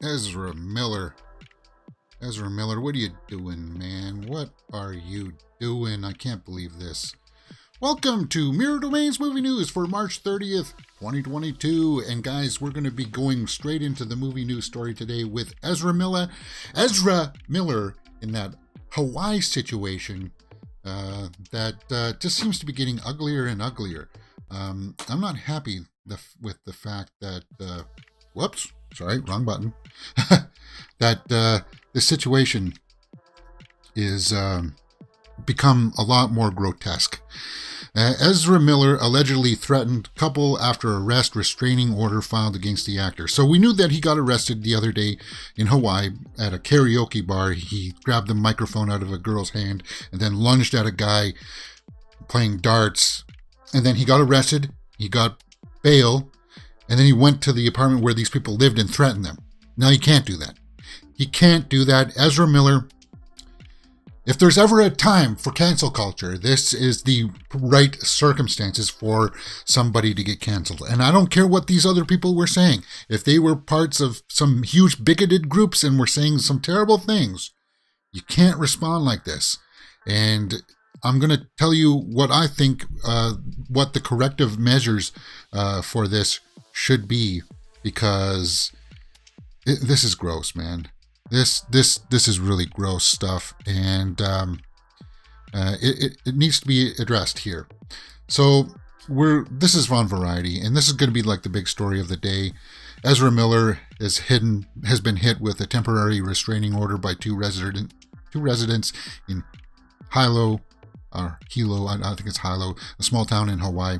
Ezra Miller. Ezra Miller, what are you doing, man? What are you doing? I can't believe this. Welcome to Mirror Domains Movie News for March 30th, 2022. And guys, we're going to be going straight into the movie news story today with Ezra Miller. Ezra Miller in that Hawaii situation that just seems to be getting uglier and uglier. I'm not happy with the fact that, whoops, sorry, wrong button, that the situation is become a lot more grotesque. Ezra Miller allegedly threatened couple after arrest restraining order filed against the actor. So we knew that he got arrested the other day in Hawaii at a karaoke bar. He grabbed the microphone out of a girl's hand and then lunged at a guy playing darts. And then he got arrested. He got bail. And then he went to the apartment where these people lived and threatened them. Now he can't do that. He can't do that. Ezra Miller, if there's ever a time for cancel culture, this is the right circumstances for somebody to get canceled. And I don't care what these other people were saying. If they were parts of some huge bigoted groups and were saying some terrible things, you can't respond like this. And I'm going to tell you what I think, what the corrective measures for this should be, because this is gross, man. This is really gross stuff, and it needs to be addressed here. So this is on Variety, and this is going to be like the big story of the day. Ezra Miller has been hit with a temporary restraining order by two residents in Hilo, or Hilo, I think it's Hilo, a small town in Hawaii,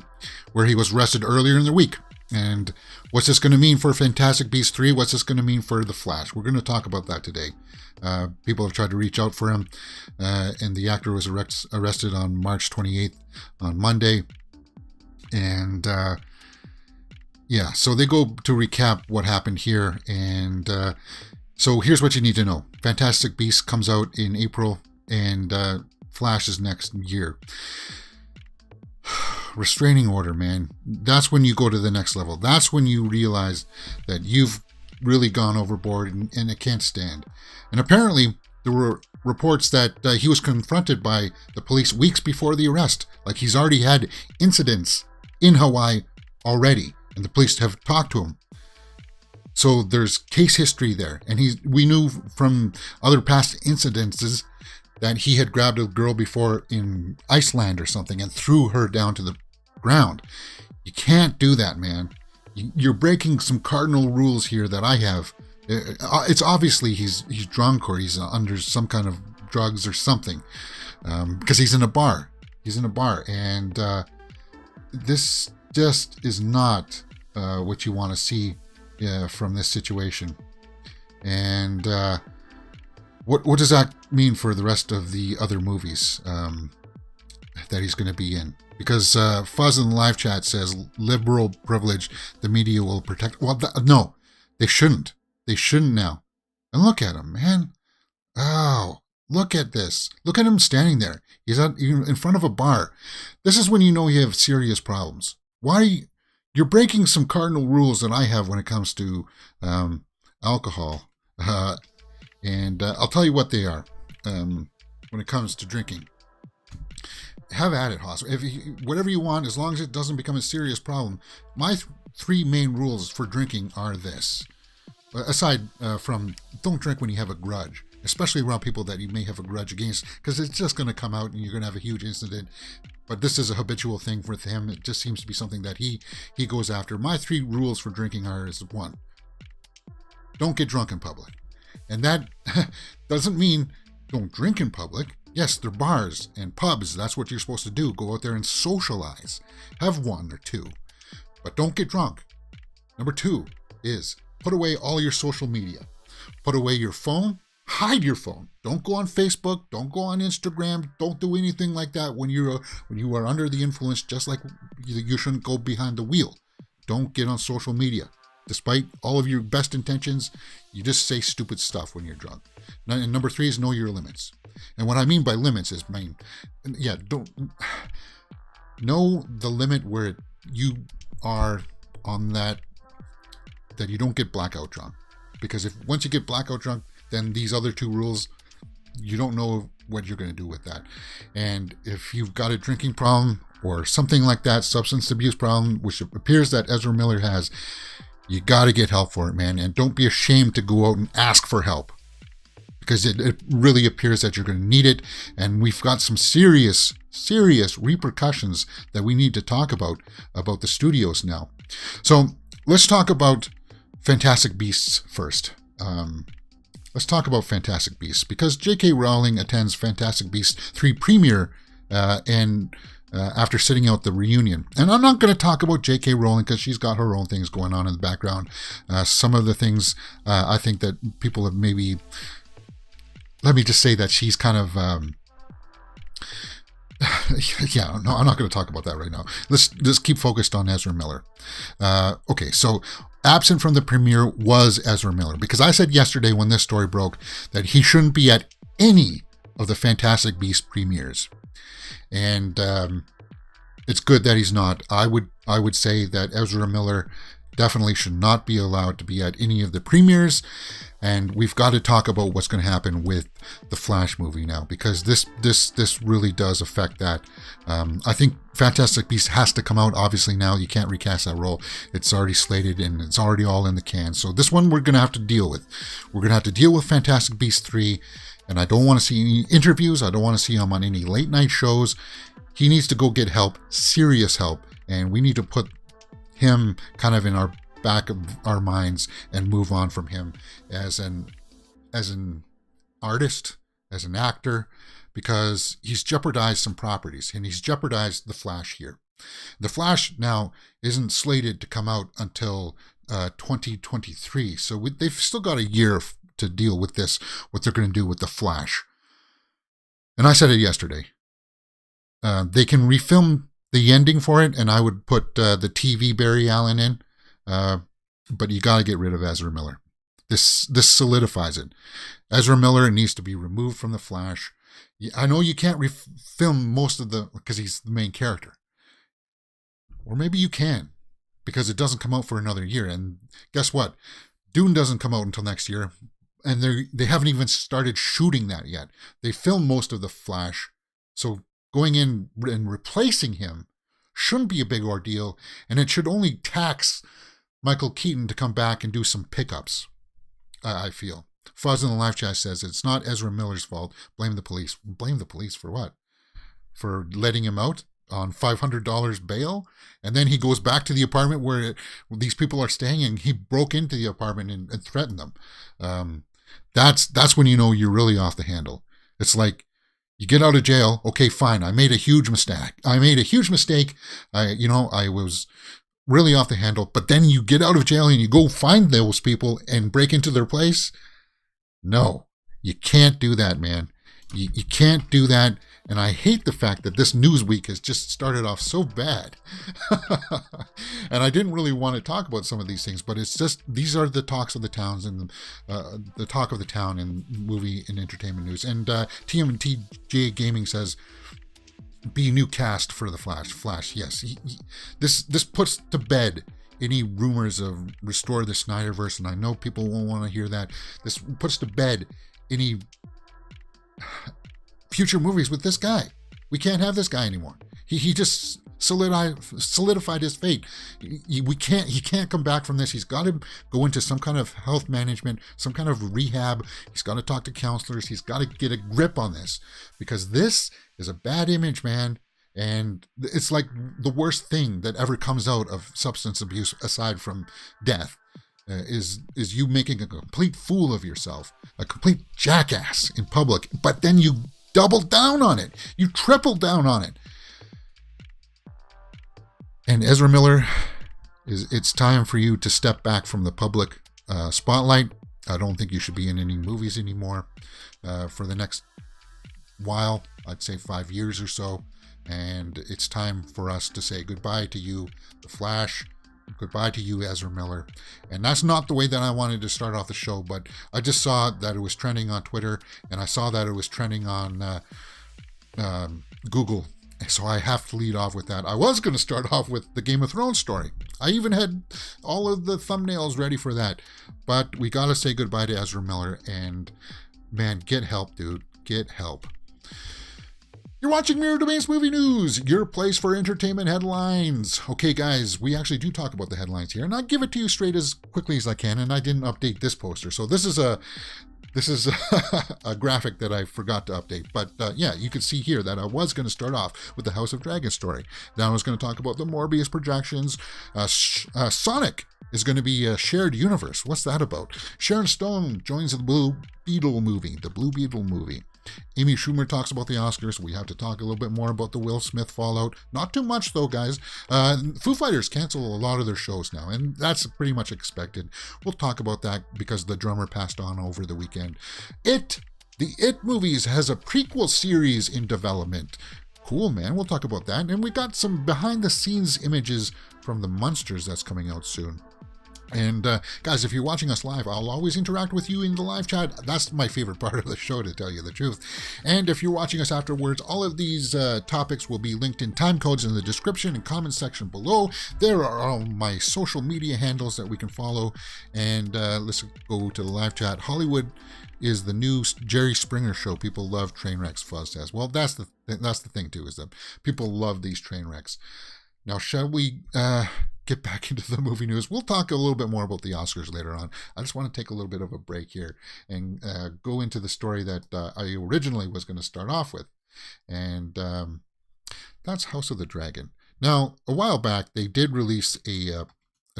where he was arrested earlier in the week. And what's this going to mean for Fantastic Beasts 3? What's this going to mean for The Flash? We're going to talk about that today. People have tried to reach out for him, and the actor was arrested on March 28th, on Monday. And so they go to recap what happened here. And so here's what you need to know. Fantastic Beasts comes out in April, and Flash is next year. Restraining order, man. That's when you go to the next level. That's when you realize that you've really gone overboard and it can't stand. And apparently there were reports that he was confronted by the police weeks before the arrest. Like he's already had incidents in Hawaii already, and the police have talked to him. So there's case history there. And we knew from other past incidences that he had grabbed a girl before in Iceland or something and threw her down to the ground. You can't do that, man. You're breaking some cardinal rules here that I have. It's obviously he's drunk or he's under some kind of drugs or something, because he's in a bar. He's in a bar, and this just is not what you want to see from this situation. And What does that mean for the rest of the other movies that he's going to be in? Because Fuzz in the live chat says liberal privilege, the media will protect. Well, no, they shouldn't. They shouldn't now. And look at him, man. Oh, look at this. Look at him standing there. He's in front of a bar. This is when you know you have serious problems. Why? You're breaking some cardinal rules that I have when it comes to alcohol. And I'll tell you what they are when it comes to drinking. Have at it, Hoss. Whatever you want, as long as it doesn't become a serious problem. My three main rules for drinking are this. Aside from don't drink when you have a grudge, especially around people that you may have a grudge against, because it's just going to come out and you're going to have a huge incident. But this is a habitual thing with him. It just seems to be something that he goes after. My three rules for drinking are: is one, don't get drunk in public. And that doesn't mean don't drink in public. Yes, they're bars and pubs. That's what you're supposed to do. Go out there and socialize. Have one or two. But don't get drunk. Number two is put away all your social media. Put away your phone. Hide your phone. Don't go on Facebook. Don't go on Instagram. Don't do anything like that when you are under the influence, just like you shouldn't go behind the wheel. Don't get on social media. Despite all of your best intentions, you just say stupid stuff when you're drunk. And number three is know your limits. And what I mean by limits is, don't know the limit where you are on that you don't get blackout drunk. because if once you get blackout drunk, then these other two rules, you don't know what you're going to do with that. And if you've got a drinking problem or something like that, substance abuse problem, which it appears that Ezra Miller has, you got to get help for it, man. And don't be ashamed to go out and ask for help, because it really appears that you're going to need it. And we've got some serious repercussions that we need to talk about the studios now. So let's talk about Fantastic Beasts first. Let's talk about Fantastic Beasts, because J.K. Rowling attends Fantastic Beasts 3 premiere after sitting out the reunion. And I'm not going to talk about J.K. Rowling because she's got her own things going on in the background. Some of the things I think that people have maybe... Let me just say that she's kind of... yeah, no, I'm not going to talk about that right now. Let's keep focused on Ezra Miller. Okay, so absent from the premiere was Ezra Miller, because I said yesterday when this story broke that he shouldn't be at any of the Fantastic Beasts premieres, and it's good that he's not. I would say that Ezra Miller definitely should not be allowed to be at any of the premieres. And we've got to talk about what's going to happen with the Flash movie now, because this really does affect that. I think Fantastic Beasts has to come out. Obviously now you can't recast that role. It's already slated and it's already all in the can. So this one we're going to have to deal with. We're going to have to deal with Fantastic Beasts 3. And I don't want to see any interviews. I don't want to see him on any late night shows. He needs to go get help, serious help. And we need to put him kind of in our back of our minds and move on from him as an artist, as an actor, because he's jeopardized some properties, and he's jeopardized the Flash here. The Flash now isn't slated to come out until 2023, so they've still got a year to deal with this, what they're going to do with the Flash. And I said it yesterday. They can refilm the ending for it, and I would put the TV Barry Allen in. But you got to get rid of Ezra Miller. This solidifies it. Ezra Miller needs to be removed from the Flash. I know you can't film most of because he's the main character. Or maybe you can, because it doesn't come out for another year. And guess what? Dune doesn't come out until next year. And they haven't even started shooting that yet. They filmed most of the Flash. So going in and replacing him shouldn't be a big ordeal. And it should only tax Michael Keaton to come back and do some pickups, I feel. Fuzz in the live chat says, it's not Ezra Miller's fault. Blame the police. Blame the police for what? For letting him out on $500 bail? And then he goes back to the apartment where these people are staying, and he broke into the apartment and threatened them. That's when you know you're really off the handle. It's like, you get out of jail, okay, fine, I made a huge mistake. I was really off the handle, but then you get out of jail and you go find those people and break into their place. No, you can't do that, man. You can't do that. And I hate the fact that this news week has just started off so bad. And I didn't really want to talk about some of these things, but it's just, these are the talks of the towns and the talk of the town in movie and entertainment news. And TMTJ Gaming says, be new cast for the Flash. Yes, this puts to bed any rumors of restore the Snyderverse, and I know people won't want to hear that. This puts to bed any future movies with this guy. We can't have this guy anymore. He just solidified his fate. He can't come back from this. He's got to go into some kind of health management, some kind of rehab. He's got to talk to counselors. He's got to get a grip on this, because this is a bad image, man. And it's like the worst thing that ever comes out of substance abuse, aside from death, is you making a complete fool of yourself, a complete jackass in public, but then you double down on it. You triple down on it. And Ezra Miller, it's time for you to step back from the public spotlight. I don't think you should be in any movies anymore for the next while. I'd say 5 years or so. And it's time for us to say goodbye to you, The Flash. Goodbye to you, Ezra Miller. And that's not the way that I wanted to start off the show, but I just saw that it was trending on Twitter, and I saw that it was trending on Google. So I have to lead off with that. I was going to start off with the Game of Thrones story. I even had all of the thumbnails ready for that. But we got to say goodbye to Ezra Miller. And man, get help, dude. Get help. You're watching Mirror Domains Movie News, your place for entertainment headlines. Okay, guys, we actually do talk about the headlines here, and I give it to you straight as quickly as I can, and I didn't update this poster. So this is a graphic that I forgot to update. But yeah, you can see here that I was going to start off with the House of Dragon story. Then I was going to talk about the Morbius Projections. Sonic is going to be a shared universe. What's that about? Sharon Stone joins the Blue Beetle movie. Amy Schumer talks about the Oscars. We have to talk a little bit more about the Will Smith fallout. Not too much, though, guys. Foo Fighters cancel a lot of their shows now, and that's pretty much expected. We'll talk about that because the drummer passed on over the weekend. The It movies has a prequel series in development. Cool, man. We'll talk about that. And we got some behind-the-scenes images from the Munsters that's coming out soon. And guys, if you're watching us live, I'll always interact with you in the live chat. That's my favorite part of the show, to tell you the truth. And if you're watching us afterwards, all of these topics will be linked in time codes in the description and comment section below. There are all my social media handles that we can follow. And let's go to the live chat. Hollywood is the new Jerry Springer show. People love train wrecks, Fuzz says. Well, that's the thing too, is that people love these train wrecks. Now, shall we get back into the movie news? We'll talk a little bit more about the Oscars later on. I just want to take a little bit of a break here and go into the story that I originally was going to start off with. And that's House of the Dragon. Now, a while back, they did release a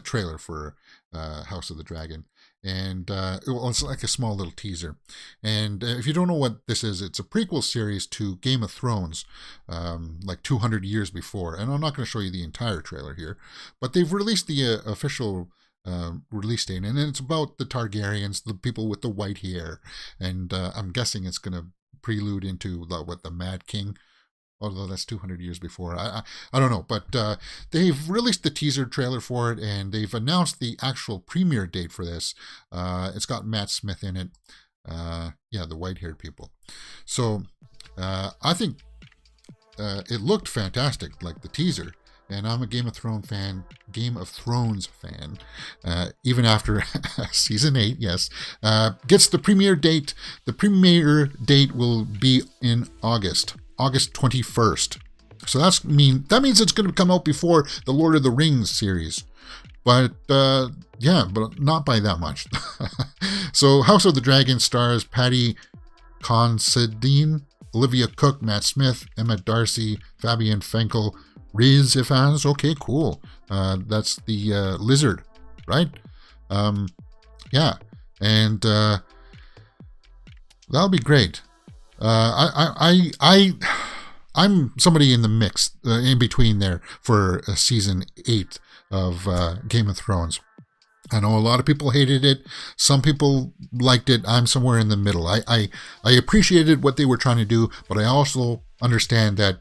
trailer for House of the Dragon. And it's like a small little teaser. And if you don't know what this is, it's a prequel series to Game of Thrones, like 200 years before. And I'm not going to show you the entire trailer here, but they've released the official release date, and it's about the Targaryens, the people with the white hair. And I'm guessing it's going to prelude into the Mad King. Although that's 200 years before. I don't know. But they've released the teaser trailer for it, and they've announced the actual premiere date for this. It's got Matt Smith in it. Yeah, the white-haired people. So I think it looked fantastic, like the teaser. And I'm a Game of Thrones fan. Even after season 8, yes. Gets the premiere date. The premiere date will be in August 21st. So that means it's going to come out before the Lord of the Rings series. But yeah, but not by that much. So House of the Dragon stars Paddy Considine, Olivia Cook, Matt Smith, Emma Darcy, Fabian Fenkel, Riz Ifans. Okay, cool. That's the lizard, right? Yeah, and that'll be great. I'm somebody in the mix, in between there for season 8 of Game of Thrones. I know a lot of people hated it. Some people liked it. I'm somewhere in the middle. I appreciated what they were trying to do, but I also understand that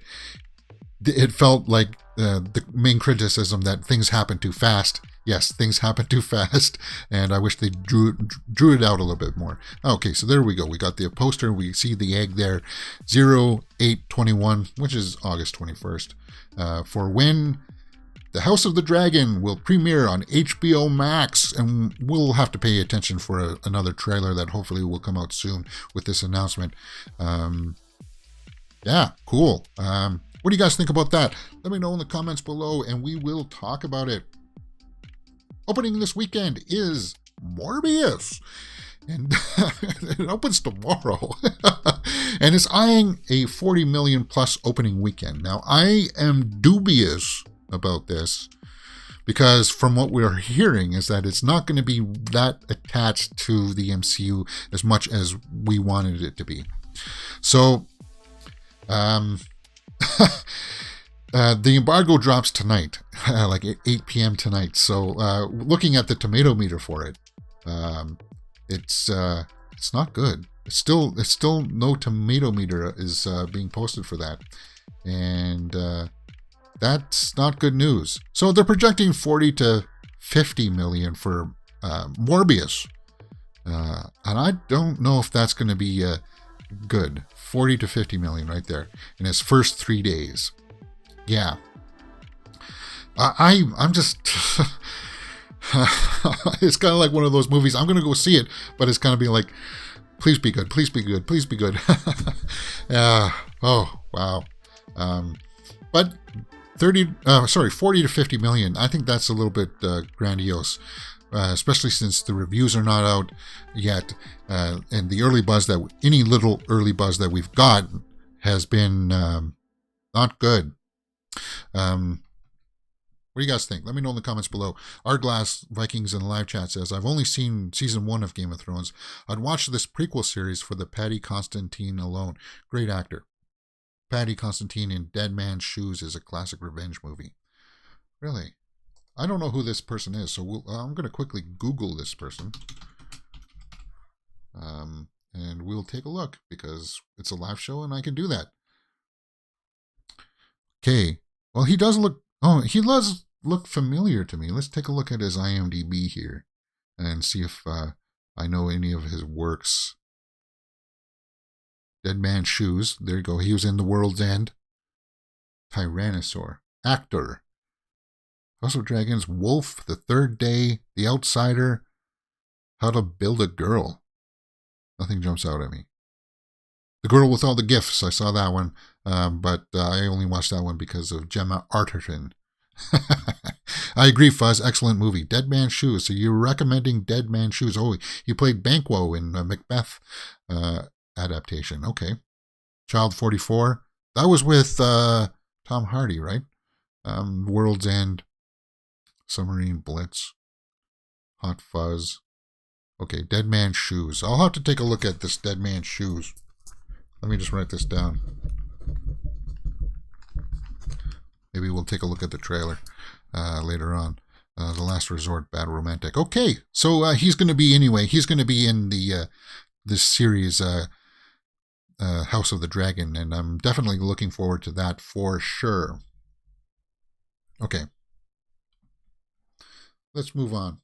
it felt like the main criticism that things happen too fast. Yes, things happen too fast, and I wish they drew it out a little bit more. Okay, so there we go. We got the poster. We see the egg there, 08/21, which is August 21st, for when the House of the Dragon will premiere on HBO Max, and we'll have to pay attention for another trailer that hopefully will come out soon with this announcement. Yeah, cool. What do you guys think about that? Let me know in the comments below, and we will talk about it. Opening this weekend is Morbius, and it opens tomorrow, and it's eyeing a 40 million plus opening weekend. Now, I am dubious about this because from what we're hearing is that it's not going to be that attached to the MCU as much as we wanted it to be. So, the embargo drops tonight, like at 8 p.m. tonight. So, looking at the tomato meter for it, it's not good. It's still no tomato meter is being posted for that, and that's not good news. So they're projecting 40 to 50 million for Morbius, and I don't know if that's going to be good. 40 to 50 million right there in its first 3 days. Yeah. I'm just... it's kind of like one of those movies. I'm going to go see it, but it's kind of being like, please be good, please be good, please be good. Oh, wow. But 40 to 50 million. I think that's a little bit grandiose, especially since the reviews are not out yet. And the early buzz any little early buzz that we've got has been not good. What do you guys think? Let me know in the comments below. Glass Vikings in the live chat says, I've only seen season 1 of Game of Thrones. I'd watch this prequel series for the Paddy Considine alone. Great actor. Paddy Considine in Dead Man's Shoes is a classic revenge movie. Really? I don't know who this person is, so I'm going to quickly Google this person. And we'll take a look, because it's a live show and I can do that. Okay. Well, he does look... Oh, he does look familiar to me. Let's take a look at his IMDb here and see if I know any of his works. Dead Man's Shoes. There you go. He was in The World's End. Tyrannosaur. Actor. House of Dragons. Wolf. The Third Day. The Outsider. How to Build a Girl. Nothing jumps out at me. The Girl with All the Gifts. I saw that one. But I only watched that one because of Gemma Arterton. I agree, Fuzz. Excellent movie. Dead Man's Shoes. So you're recommending Dead Man's Shoes. Oh, he played Banquo in Macbeth adaptation. Okay. Child 44. That was with Tom Hardy, right? World's End. Submarine Blitz. Hot Fuzz. Okay, Dead Man's Shoes. I'll have to take a look at this Dead Man's Shoes. Let me just write this down. Maybe we'll take a look at the trailer later on. The Last Resort, Bad Romantic. Okay, so he's going to be in the this series, House of the Dragon, and I'm definitely looking forward to that for sure. Okay. Let's move on.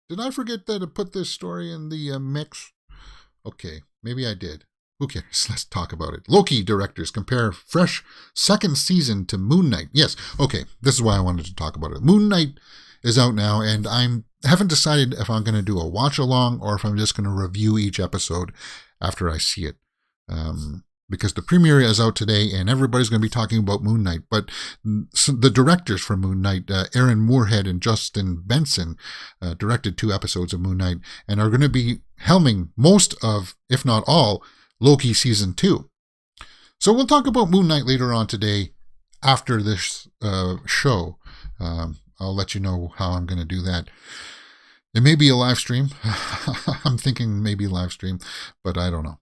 Did I forget to put this story in the mix? Okay, maybe I did. Who cares? Let's talk about it. Loki directors compare fresh second season to Moon Knight. Yes, okay, this is why I wanted to talk about it. Moon Knight is out now, and I haven't decided if I'm going to do a watch-along or if I'm just going to review each episode after I see it. Because the premiere is out today, and everybody's going to be talking about Moon Knight. But the directors for Moon Knight, Aaron Moorhead and Justin Benson, directed 2 episodes of Moon Knight, and are going to be helming most of, if not all, Loki Season 2. So we'll talk about Moon Knight later on today after this show. I'll let you know how I'm going to do that. It may be a live stream. I'm thinking maybe live stream, but I don't know.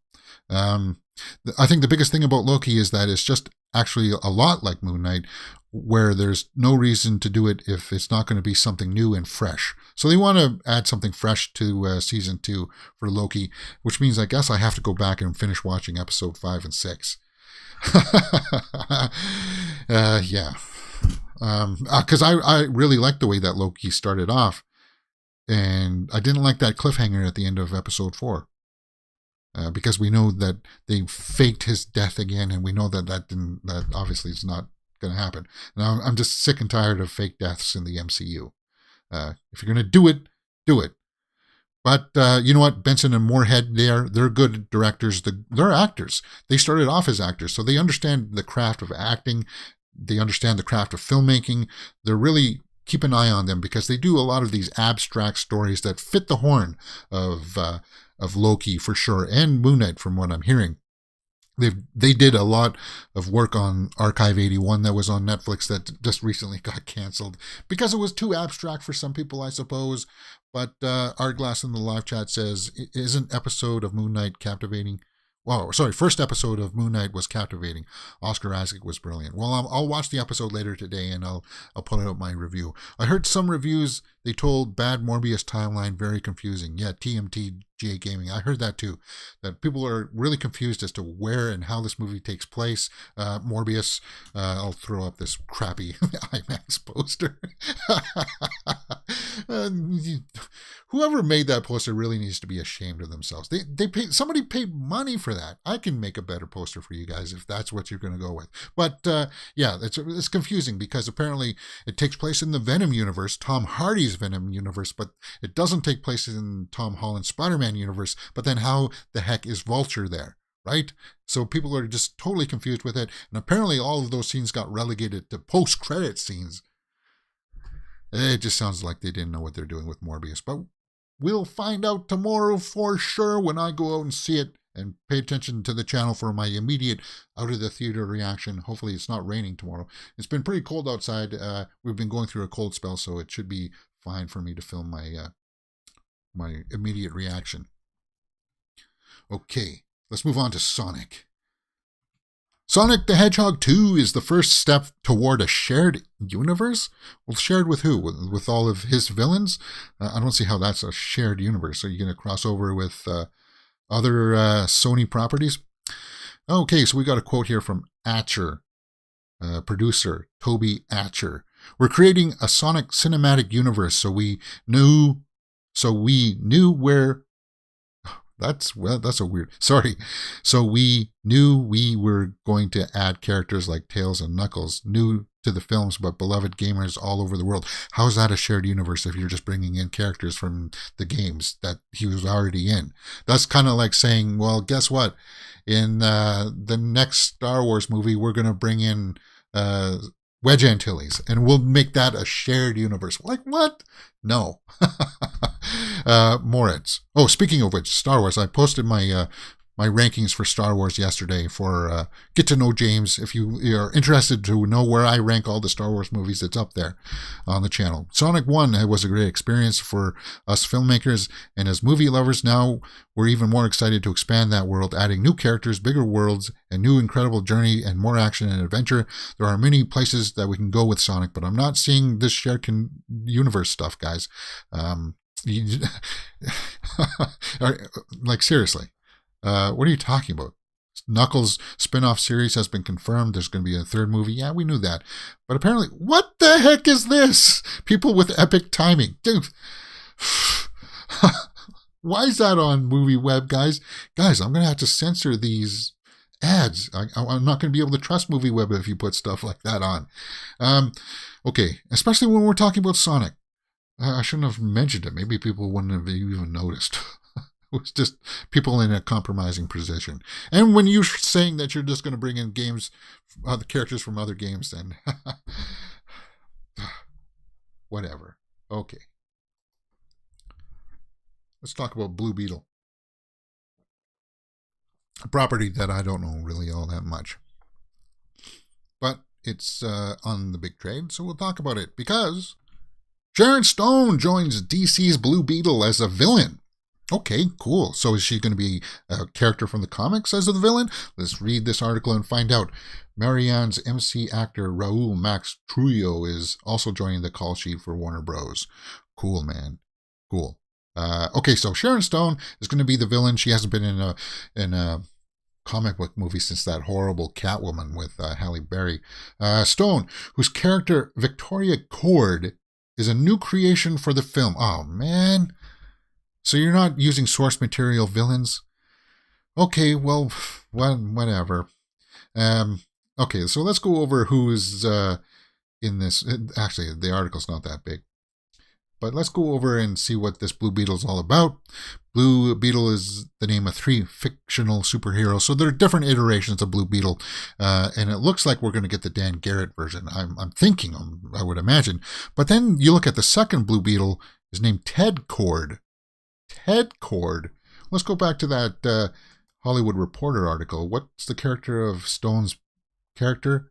I think the biggest thing about Loki is that it's just actually a lot like Moon Knight, where there's no reason to do it if it's not going to be something new and fresh. So they want to add something fresh to Season 2 for Loki, which means I guess I have to go back and finish watching episode 5 and 6. Yeah. Because I really liked the way that Loki started off, and I didn't like that cliffhanger at the end of episode 4. Because we know that they faked his death again, and we know that obviously is not going to happen. Now I'm just sick and tired of fake deaths in the MCU. If you're going to do it, do it. But you know what? Benson and Moorhead, they're good directors. They're actors. They started off as actors, so they understand the craft of acting. They understand the craft of filmmaking. They're really keep an eye on them because they do a lot of these abstract stories that fit the horn of Loki for sure, and Moon Knight from what I'm hearing. They did a lot of work on Archive 81 that was on Netflix that just recently got canceled because it was too abstract for some people, I suppose. But Artglass in the live chat says, isn't episode of Moon Knight captivating? Well, sorry, first episode of Moon Knight was captivating. Oscar Isaac was brilliant. Well, I'll watch the episode later today, and I'll put out my review. I heard some reviews, they told bad Morbius timeline very confusing. Yeah, TMTJ Gaming, I heard that too. That people are really confused as to where and how this movie takes place. Morbius, I'll throw up this crappy IMAX poster. Whoever made that poster really needs to be ashamed of themselves. Somebody paid money for that. I can make a better poster for you guys if that's what you're going to go with. But yeah, it's confusing because apparently it takes place in the Venom universe, Tom Hardy's Venom universe, but it doesn't take place in Tom Holland's Spider-Man universe. But then how the heck is Vulture there? Right? So people are just totally confused with it. And apparently all of those scenes got relegated to post-credit scenes. It just sounds like they didn't know what they're doing with Morbius. But we'll find out tomorrow for sure when I go out and see it, and pay attention to the channel for my immediate out-of-the-theater reaction. Hopefully it's not raining tomorrow. It's been pretty cold outside. We've been going through a cold spell, so it should be fine for me to film my my immediate reaction. Okay, let's move on to Sonic. Sonic the Hedgehog 2 is the first step toward a shared universe? Well, shared with who? With all of his villains? I don't see how that's a shared universe. Are you going to cross over with other Sony properties? Okay, so we got a quote here from Atcher, producer Toby Atcher. We're creating a Sonic cinematic universe, so we knew where... That's a weird... Sorry. So we knew we were going to add characters like Tails and Knuckles, new to the films, but beloved gamers all over the world. How is that a shared universe if you're just bringing in characters from the games that he was already in? That's kind of like saying, well, guess what? In the next Star Wars movie, we're going to bring in Wedge Antilles, and we'll make that a shared universe. Like, what? No. Moritz. Oh, speaking of which, Star Wars. I posted my my rankings for Star Wars yesterday for Get to Know James. If you are interested to know where I rank all the Star Wars movies, it's up there on the channel. Sonic 1 was a great experience for us filmmakers, and as movie lovers now, we're even more excited to expand that world, adding new characters, bigger worlds, a new incredible journey, and more action and adventure. There are many places that we can go with Sonic, but I'm not seeing this shared universe stuff, guys. Like, seriously. What are you talking about? Knuckles spin-off series has been confirmed. There's going to be a third movie. Yeah, we knew that. But apparently, what the heck is this? People with epic timing. Dude. Why is that on Movie Web, guys? Guys, I'm going to have to censor these ads. I'm not going to be able to trust Movie Web if you put stuff like that on. Okay, especially when we're talking about Sonic. I shouldn't have mentioned it. Maybe people wouldn't have even noticed. It was just people in a compromising position. And when you're saying that you're just going to bring in games, the characters from other games, then whatever. Okay. Let's talk about Blue Beetle. A property that I don't know really all that much. But it's on the big trade, so we'll talk about it. Because Sharon Stone joins DC's Blue Beetle as a villain. Okay, cool. So is she going to be a character from the comics as the villain? Let's read this article and find out. Marianne's MC actor Raul Max Trujillo is also joining the call sheet for Warner Bros. Cool, man. Cool. Okay, so Sharon Stone is going to be the villain. She hasn't been in a comic book movie since that horrible Catwoman with Halle Berry. Stone, whose character Victoria Cord is a new creation for the film. Oh, man. So you're not using source material villains? Okay, well, whatever. Okay, so let's go over who is in this. Actually, the article's not that big. But let's go over and see what this Blue Beetle is all about. Blue Beetle is the name of 3 fictional superheroes. So there are different iterations of Blue Beetle. And it looks like we're going to get the Dan Garrett version. I'm thinking, I would imagine. But then you look at the second Blue Beetle, is named Ted Cord. Ted Cord. Let's go back to that Hollywood Reporter article. What's the character of Stone's character?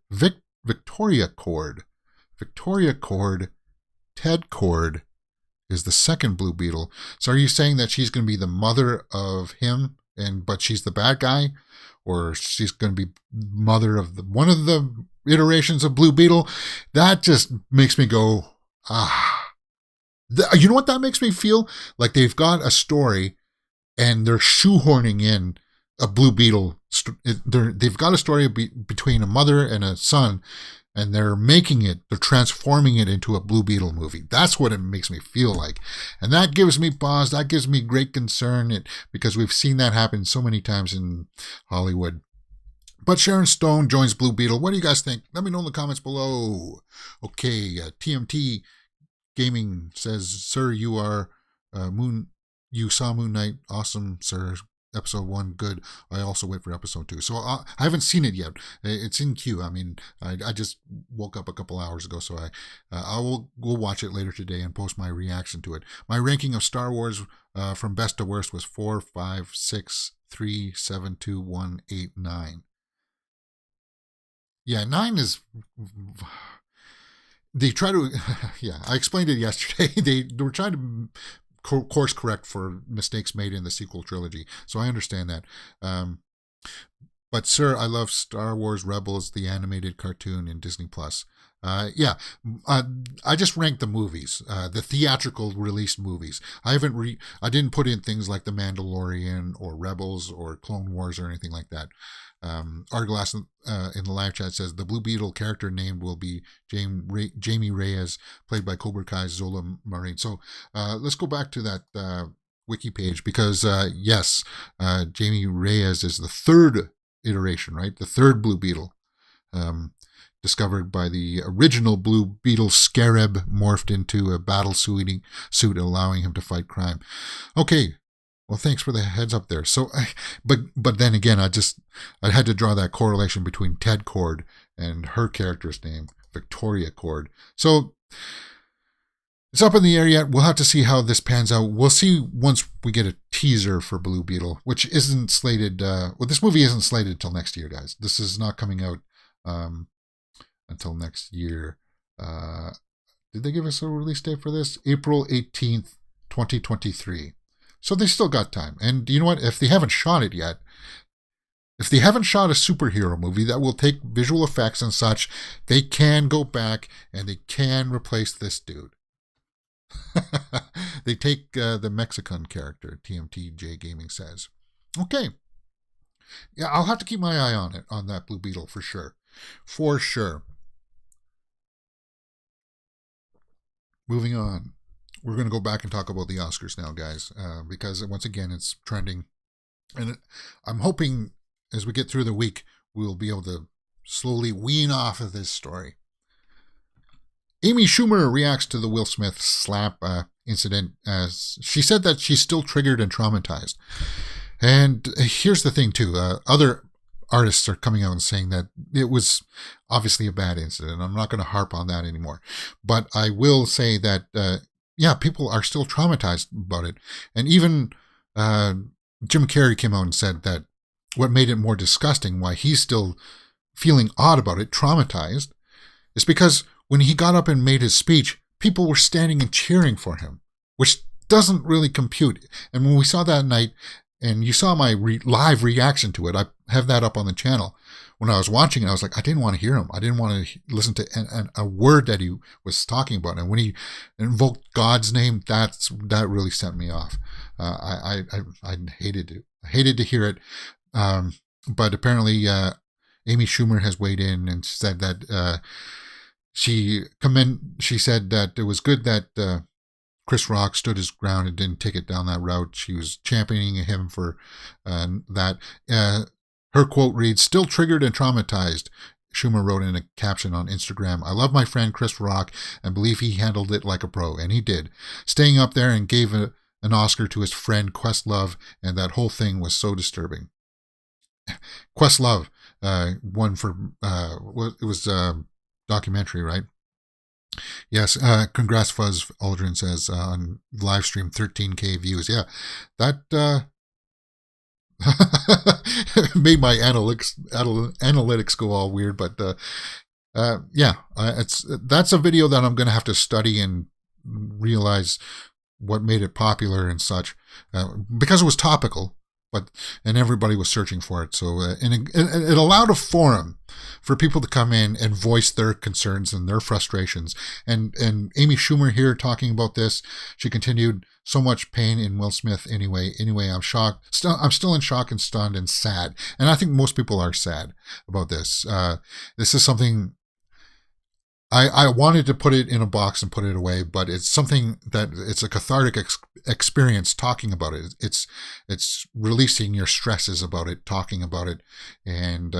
Victoria Cord. Victoria Cord. Ted Cord is the second Blue Beetle. So are you saying that she's going to be the mother of him, but she's the bad guy? Or she's going to be mother of one of the iterations of Blue Beetle? That just makes me go, You know what that makes me feel? Like they've got a story and they're shoehorning in a Blue Beetle. They've got a story between a mother and a son, and they're transforming it into a Blue Beetle movie. That's what it makes me feel like. And that gives me pause. That gives me great concern because we've seen that happen so many times in Hollywood. But Sharon Stone joins Blue Beetle. What do you guys think? Let me know in the comments below. Okay, TMT Gaming says, "Sir, you saw Moon Knight. Awesome, sir. Episode 1, good. I also wait for episode 2. So I haven't seen it yet. It's in queue. I mean, I just woke up a couple hours ago, so we'll watch it later today and post my reaction to it. My ranking of Star Wars from best to worst was 4, 5, 6, 3, 7, 2, 1, 8, 9. Yeah, 9 is... They try to... Yeah, I explained it yesterday. They were trying to course correct for mistakes made in the sequel trilogy, so I understand that. But sir, I love Star Wars Rebels, the animated cartoon in Disney Plus. I just ranked the movies, the theatrical release movies. I didn't put in things like The Mandalorian or Rebels or Clone Wars or anything like that. Arglass in the live chat says the Blue Beetle character named will be Jamie Reyes, played by Cobra Kai's Zola Marine. So let's go back to that wiki page, because yes, Jamie Reyes is the third iteration, right? The third Blue Beetle, discovered by the original Blue Beetle Scarab, morphed into a battle suit, allowing him to fight crime. Okay. Well, thanks for the heads up there. So, but then again, I had to draw that correlation between Ted Kord and her character's name, Victoria Kord. So it's up in the air yet. We'll have to see how this pans out. We'll see once we get a teaser for Blue Beetle, which isn't slated. This movie isn't slated till next year, guys. This is not coming out until next year. Did they give us a release date for this? April 18th, 2023. So they still got time. And you know what? If they haven't shot it yet, if they haven't shot a superhero movie that will take visual effects and such, they can go back and they can replace this dude. They take the Mexican character, TMTJ Gaming says. Okay. Yeah, I'll have to keep my eye on it, on that Blue Beetle for sure. For sure. Moving on. We're going to go back and talk about the Oscars now, guys, because once again, it's trending. And I'm hoping as we get through the week, we'll be able to slowly wean off of this story. Amy Schumer reacts to the Will Smith slap incident as she said that she's still triggered and traumatized. And here's the thing, too. Other artists are coming out and saying that it was obviously a bad incident. I'm not going to harp on that anymore. But I will say that... yeah, people are still traumatized about it. And even Jim Carrey came out and said that what made it more disgusting, why he's still feeling odd about it, traumatized, is because when he got up and made his speech, people were standing and cheering for him, which doesn't really compute. And when we saw that night, and you saw my live reaction to it, I have that up on the channel. When I was watching it, I was like, I didn't want to hear him. I didn't want to listen to a word that he was talking about. And when he invoked God's name, that really sent me off. I hated to hear it. But apparently, Amy Schumer has weighed in and said that she said that it was good that Chris Rock stood his ground and didn't take it down that route. She was championing him for that. Her quote reads, "Still triggered and traumatized," Schumer wrote in a caption on Instagram. "I love my friend Chris Rock and believe he handled it like a pro," and he did, staying up there and gave an Oscar to his friend Questlove, and that whole thing was so disturbing. Questlove won for, it was a documentary, right? Yes, congrats Fuzz Aldrin says on live stream, 13K views. Yeah, that made my analytics go all weird, but that's a video that I'm going to have to study and realize what made it popular and such, because it was topical, and everybody was searching for it. So and it allowed a forum for people to come in and voice their concerns and their frustrations. And Amy Schumer here talking about this, she continued, "So much pain in Will Smith anyway. I'm shocked. I'm still in shock and stunned and sad." And I think most people are sad about this. This is something I wanted to put it in a box and put it away, but it's something that it's a cathartic experience talking about it. It's releasing your stresses about it, talking about it. And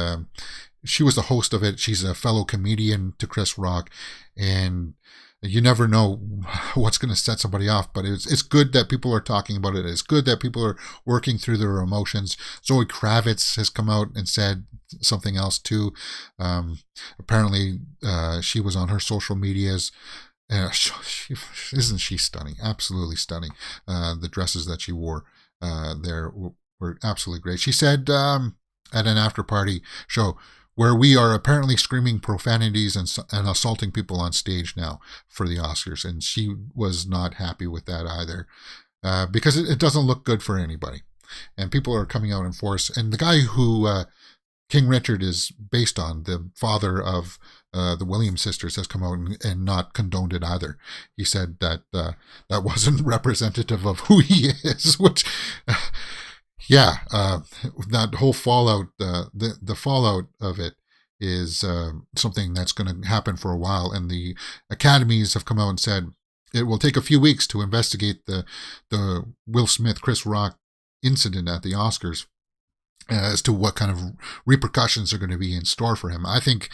she was the host of it. She's a fellow comedian to Chris Rock. And you never know what's going to set somebody off, but it's good that people are talking about it. It's good that people are working through their emotions. Zoe Kravitz has come out and said something else too. Apparently, she was on her social medias. Isn't she stunning? Absolutely stunning. The dresses that she wore there were absolutely great. She said at an after party show, where we are apparently screaming profanities and assaulting people on stage now for the Oscars. And she was not happy with that either, because it doesn't look good for anybody. And people are coming out in force. And the guy who King Richard is based on, the father of the Williams sisters, has come out and not condoned it either. He said that that wasn't representative of who he is, which... Yeah, that whole fallout, the fallout of it is something that's going to happen for a while. And the academies have come out and said it will take a few weeks to investigate the Will Smith, Chris Rock incident at the Oscars as to what kind of repercussions are going to be in store for him. I think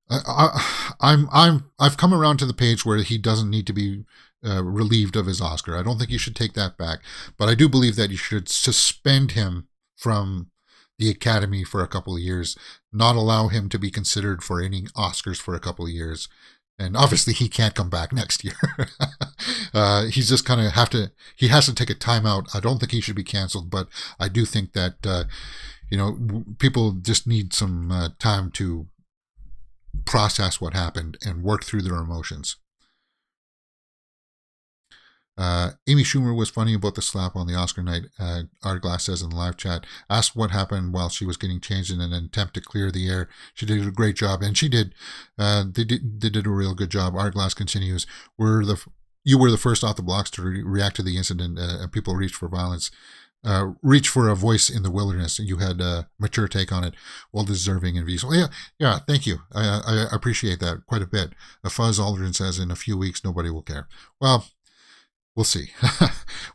I've come around to the page where he doesn't need to be relieved of his Oscar. I don't think you should take that back, but I do believe that you should suspend him from the Academy for a couple of years, not allow him to be considered for any Oscars for a couple of years. And obviously he can't come back next year. He's just kind of he has to take a timeout. I don't think he should be canceled, but I do think that, people just need some time to process what happened and work through their emotions. Amy Schumer was funny about the slap on the Oscar night. Art Glass says in the live chat, asked what happened while she was getting changed in an attempt to clear the air. She did a great job, and she did. They did a real good job. Art Glass continues, you were the first off the blocks to react to the incident, and people reached for violence. Reach for a voice in the wilderness. You had a mature take on it, well deserving and visual. Yeah, thank you. I appreciate that quite a bit. Fuzz Aldrin says in a few weeks nobody will care. Well, we'll see.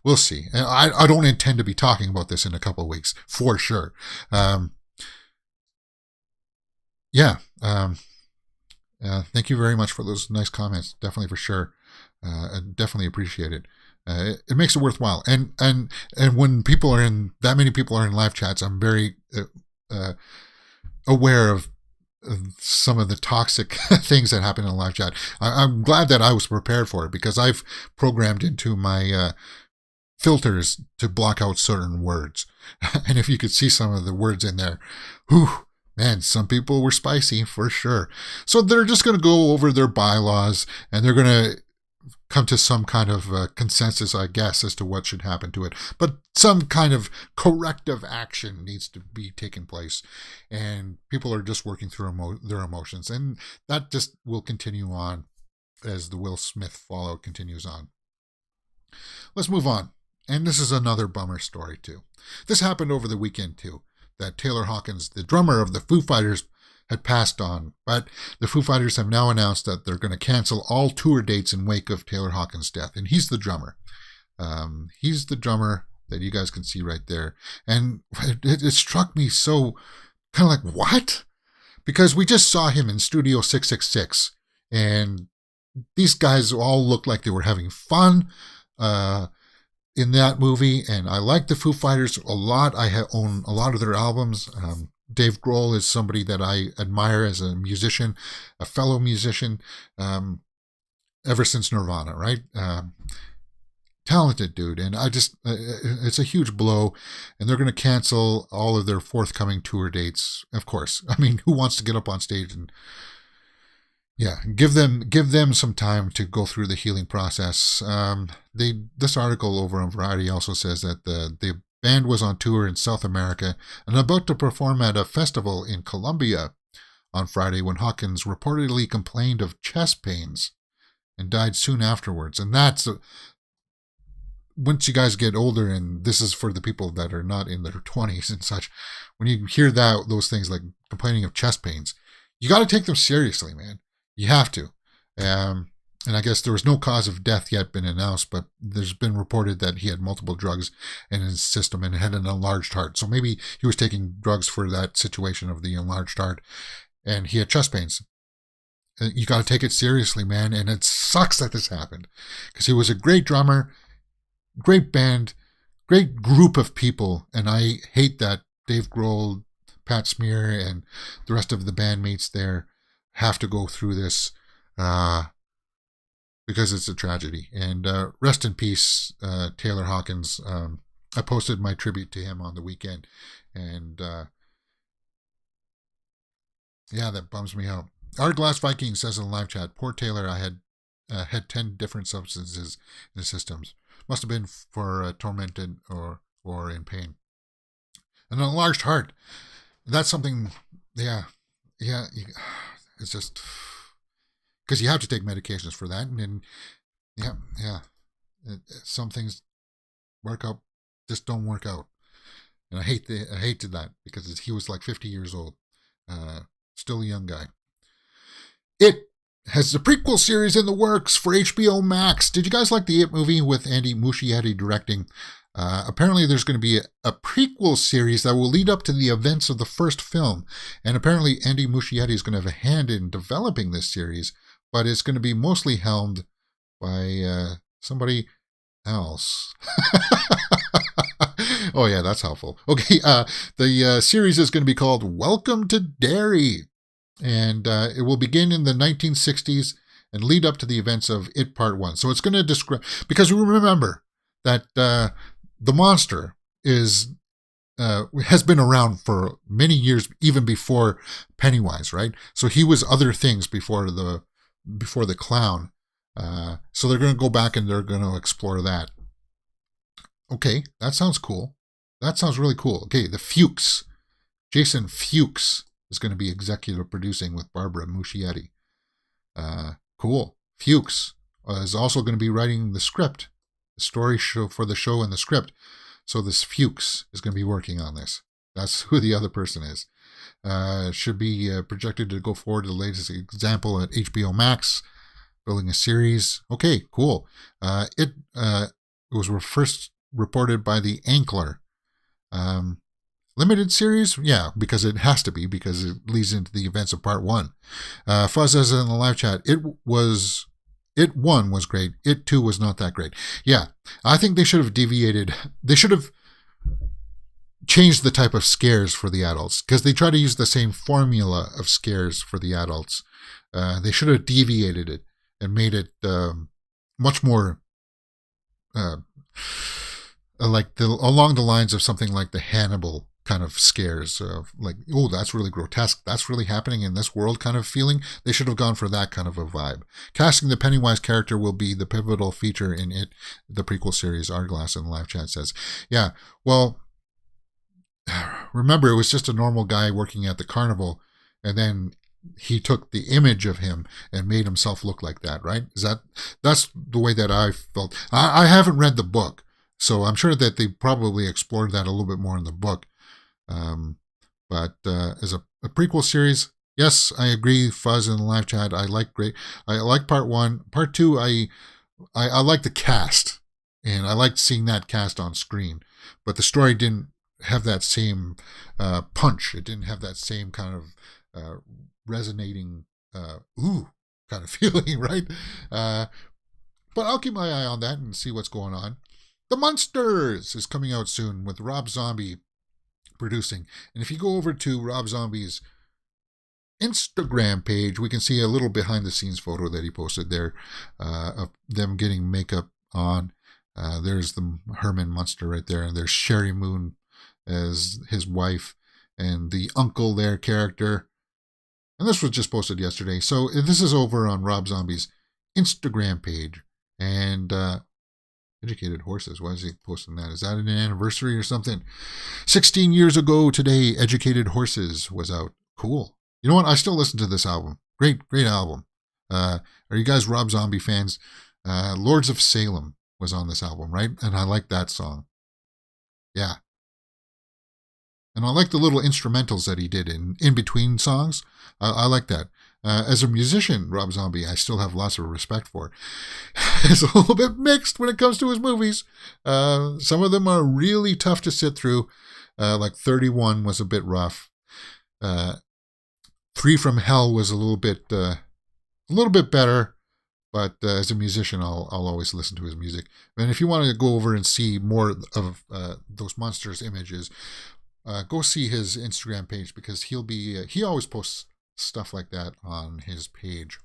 We'll see. I don't intend to be talking about this in a couple of weeks, for sure. Thank you very much for those nice comments. Definitely, for sure. I definitely appreciate it. It makes it worthwhile. And when people are in, that many people are in live chats, I'm very aware of some of the toxic things that happen in live chat. I'm glad that I was prepared for it, because I've programmed into my filters to block out certain words. And if you could see some of the words in there, whew, man, some people were spicy for sure. So they're just going to go over their bylaws, and they're going to come to some kind of consensus, I guess, as to what should happen to it. But some kind of corrective action needs to be taking place. And people are just working through their emotions. And that just will continue on as the Will Smith fallout continues on. Let's move on. And this is another bummer story, too. This happened over the weekend, too, that Taylor Hawkins, the drummer of the Foo Fighters, had passed on, but the Foo Fighters have now announced that they're going to cancel all tour dates in wake of Taylor Hawkins' death. And he's the drummer. He's the drummer that you guys can see right there. And it struck me so kind of like, what? Because we just saw him in Studio 666, and these guys all looked like they were having fun in that movie. And I like the Foo Fighters a lot. I own a lot of their albums. Dave Grohl is somebody that I admire as a musician, a fellow musician, ever since Nirvana, right? Talented dude. And it's a huge blow. And they're going to cancel all of their forthcoming tour dates, of course. I mean, who wants to get up on stage and, give them some time to go through the healing process. This article over on Variety also says that the band was on tour in South America and about to perform at a festival in Colombia on Friday when Hawkins reportedly complained of chest pains and died soon afterwards. And that's once you guys get older, and this is for the people that are not in their 20s and such, when you hear those things like complaining of chest pains, you got to take them seriously, man. You have to. And I guess there was no cause of death yet been announced, but there's been reported that he had multiple drugs in his system and had an enlarged heart. So maybe he was taking drugs for that situation of the enlarged heart, and he had chest pains. You got to take it seriously, man. And it sucks that this happened, because he was a great drummer, great band, great group of people. And I hate that Dave Grohl, Pat Smear, and the rest of the bandmates there have to go through this. Because it's a tragedy. And rest in peace, Taylor Hawkins. I posted my tribute to him on the weekend. And yeah, that bums me out. Our Glass Viking says in the live chat, poor Taylor, I had 10 different substances in the systems. Must have been for tormented or in pain. An enlarged heart. That's something, yeah, it's just... Because you have to take medications for that, and yeah, some things work out, just don't work out, and I hated that, because he was like 50 years old, still a young guy. It has the prequel series in the works for HBO Max. Did you guys like the It movie with Andy Muschietti directing? Apparently there's going to be a prequel series that will lead up to the events of the first film, and apparently Andy Muschietti is going to have a hand in developing this series. But it's going to be mostly helmed by somebody else. Oh, yeah, that's helpful. Okay, the series is going to be called Welcome to Derry. And it will begin in the 1960s and lead up to the events of It Part 1. So it's going to describe... Because we remember that the monster has been around for many years, even before Pennywise, right? So he was other things before the clown. So they're going to go back and they're going to explore that. Okay, that sounds cool. That sounds really cool. Okay, the Fuchs. Jason Fuchs is going to be executive producing with Barbara Muschietti. Cool. Fuchs is also going to be writing the script, the story show for the show and the script. So this Fuchs is going to be working on this. That's who the other person is. Should be projected to go forward to the latest example at HBO Max, building a series. Okay, cool. It was first reported by the Ankler. Limited series? Yeah, because it has to be, because it leads into the events of Part 1. Fuzz says in the live chat, It 1 was great. It 2 was not that great. Yeah, I think they should have deviated. They should have changed the type of scares for the adults, because they try to use the same formula of scares for the adults. They should have deviated it and made it much more along the lines of something like the Hannibal kind of scares, like, oh, that's really grotesque, that's really happening in this world kind of feeling. They should have gone for that kind of a vibe. Casting the Pennywise character will be the pivotal feature in It, the prequel series, Arglass in the live chat says. Yeah, well, remember, it was just a normal guy working at the carnival, and then he took the image of him and made himself look like that, right? That's the way that I felt. I haven't read the book, so I'm sure that they probably explored that a little bit more in the book. But as a prequel series, yes, I agree. Fuzz in the live chat, I like Part 1. Part 2, I like the cast, and I liked seeing that cast on screen, but the story didn't have that same punch. It didn't have that same kind of resonating kind of feeling, right? But I'll keep my eye on that and see what's going on. The Munsters is coming out soon with Rob Zombie producing. And if you go over to Rob Zombie's Instagram page, we can see a little behind the scenes photo that he posted there of them getting makeup on. There's the Herman Munster right there, and there's Sherry Moon as his wife, and the uncle there character. And this was just posted yesterday. So this is over on Rob Zombie's Instagram page. And Educated Horses, why is he posting that? Is that an anniversary or something? 16 years ago today, Educated Horses was out. Cool. You know what? I still listen to this album. Great album. Are you guys Rob Zombie fans? Lords of Salem was on this album, right? And I like that song. Yeah. And I like the little instrumentals that he did in between songs. I like that. As a musician, Rob Zombie, I still have lots of respect for. It's a little bit mixed when it comes to his movies. Some of them are really tough to sit through. Like 31 was a bit rough. 3 from Hell was a little bit better. But as a musician, I'll always listen to his music. And if you want to go over and see more of those Munsters images, go see his Instagram page, because he always posts stuff like that on his page.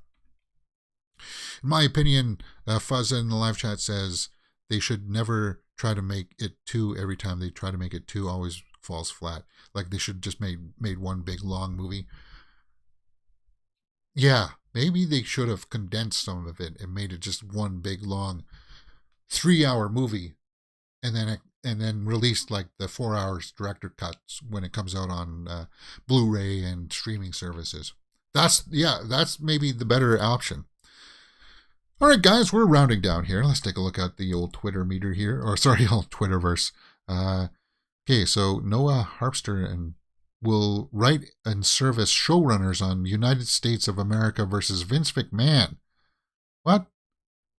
In my opinion, Fuzz in the live chat says they should never try to make it 2 every time they try to make it 2, always falls flat. Like they should just made one big long movie. Yeah, maybe they should have condensed some of it and made it just one big long 3-hour movie, and then released like the 4 hours director cuts when it comes out on Blu-ray and streaming services. That's maybe the better option. All right, guys, we're rounding down here. Let's take a look at the old Twitter meter here, old Twitterverse. Okay, so Noah Harpster will write and serve as showrunners on United States of America versus Vince McMahon. What?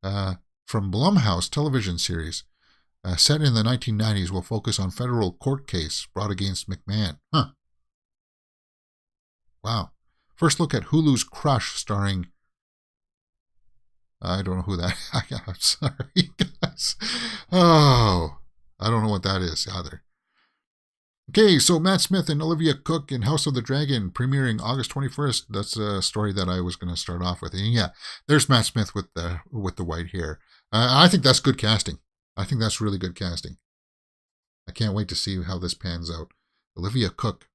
From Blumhouse television series. Set in the 1990s, will focus on federal court case brought against McMahon. Huh. Wow. First look at Hulu's Crush, starring... I don't know who that... I'm sorry, guys. Oh, I don't know what that is either. Okay, so Matt Smith and Olivia Cooke in House of the Dragon, premiering August 21st. That's a story that I was going to start off with. And yeah, there's Matt Smith with the white hair. I think that's good casting. I think that's really good casting. I can't wait to see how this pans out. Olivia Cooke.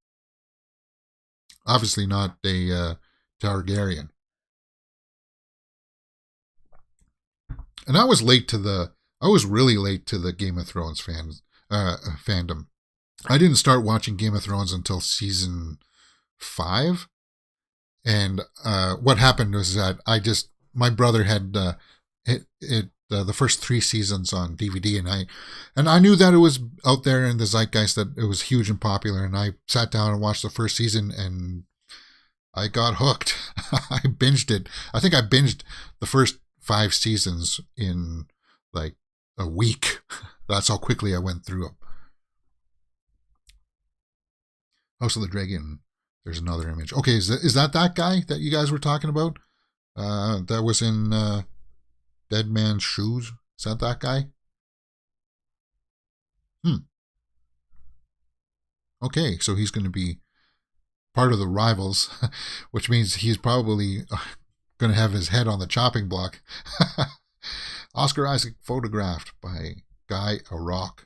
Obviously not a Targaryen. And I was really late to the Game of Thrones fandom. I didn't start watching Game of Thrones until season 5. And what happened was that my brother had the first 3 seasons on DVD, and I knew that it was out there in the zeitgeist, that it was huge and popular, and I sat down and watched the first season, and I got hooked. I binged it. I think I binged the first 5 seasons in like a week. That's how quickly I went through them. House of the Dragon. There's another image. Okay, is that guy that you guys were talking about? That was in Dead Man's Shoes? Is that guy? Okay, so he's going to be part of the rivals, which means he's probably going to have his head on the chopping block. Oscar Isaac photographed by Guy Arok.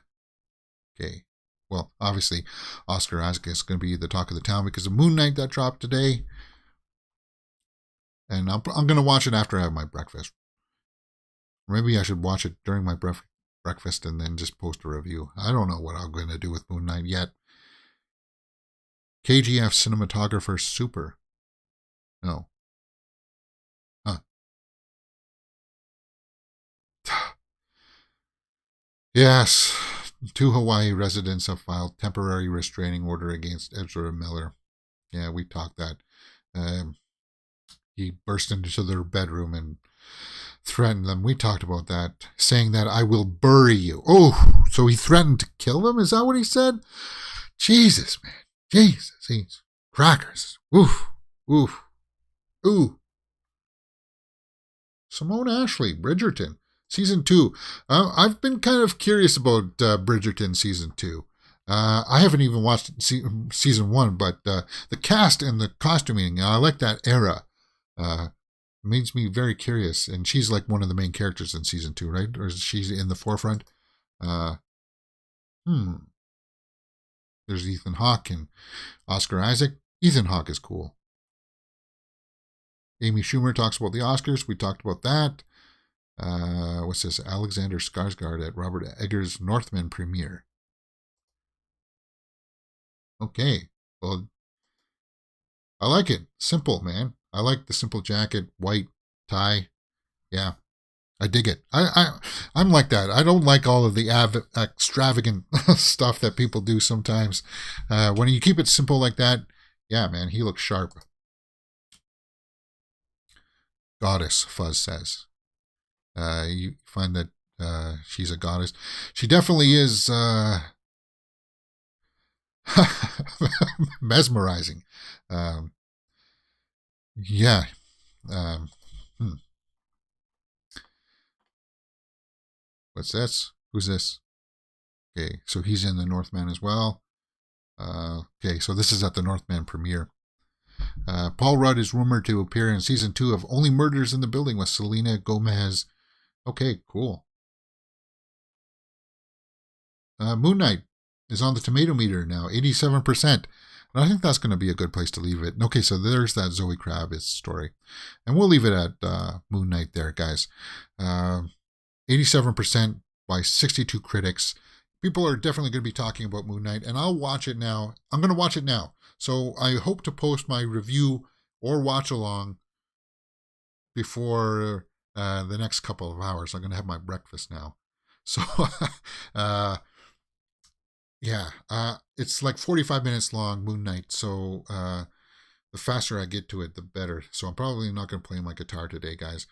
Okay. Well, obviously, Oscar Isaac is going to be the talk of the town because of Moon Knight that dropped today. And I'm going to watch it after I have my breakfast. Maybe I should watch it during my breakfast and then just post a review. I don't know what I'm going to do with Moon Knight yet. KGF cinematographer super. No. Huh. Yes. 2 Hawaii residents have filed temporary restraining order against Ezra Miller. Yeah, we talked that. He burst into their bedroom and threatened them. We talked about that, saying that I will bury you. Oh, so he threatened to kill them? Is that what he said? Jesus, man. Jesus. He's crackers. Oof. Oof. Ooh. Simone Ashley, Bridgerton. Season 2. I've been kind of curious about Bridgerton Season 2. I haven't even watched Season 1, but the cast and the costuming, I like that era. Makes me very curious. And she's like one of the main characters in Season 2, right? Or is she in the forefront? There's Ethan Hawke and Oscar Isaac. Ethan Hawke is cool. Amy Schumer talks about the Oscars. We talked about that. What's this? Alexander Skarsgård at Robert Eggers' Northman premiere. Okay. Well, I like it. Simple, man. I like the simple jacket, white tie. Yeah. I dig it. I'm like that. I don't like all of the extravagant stuff that people do sometimes. When you keep it simple like that, yeah, man, he looks sharp. Goddess, Fuzz says. You find that she's a goddess. She definitely is mesmerizing. Yeah. Um, hmm. What's this? Who's this? Okay, so he's in the Northman as well. Okay, so this is at the Northman premiere. Paul Rudd is rumored to appear in season 2 of Only Murders in the Building with Selena Gomez. Okay, cool. Moon Knight is on the tomato meter now, 87%. And I think that's going to be a good place to leave it. Okay, so there's that Zoe Kravitz story. And we'll leave it at Moon Knight there, guys. 87% by 62 critics. People are definitely going to be talking about Moon Knight, and I'll watch it now. I'm going to watch it now. So I hope to post my review or watch along before the next couple of hours. I'm going to have my breakfast now. So, it's like 45 minutes long, Moon Knight. So the faster I get to it, the better. So I'm probably not going to play my guitar today, guys.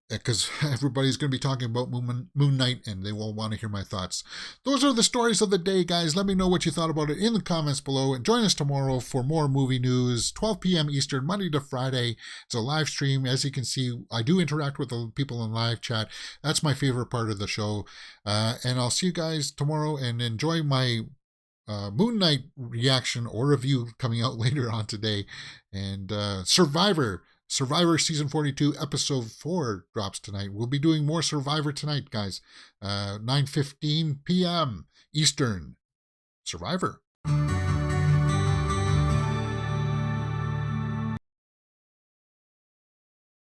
Because everybody's going to be talking about Moon Knight, and they will want to hear my thoughts. Those are the stories of the day, guys. Let me know what you thought about it in the comments below. And join us tomorrow for more movie news, 12 p.m. Eastern, Monday to Friday. It's a live stream. As you can see, I do interact with the people in live chat. That's my favorite part of the show. And I'll see you guys tomorrow, and enjoy my Moon Knight reaction or review coming out later on today. And Survivor Season 42, Episode 4 drops tonight. We'll be doing more Survivor tonight, guys. 9:15 p.m. Eastern. Survivor.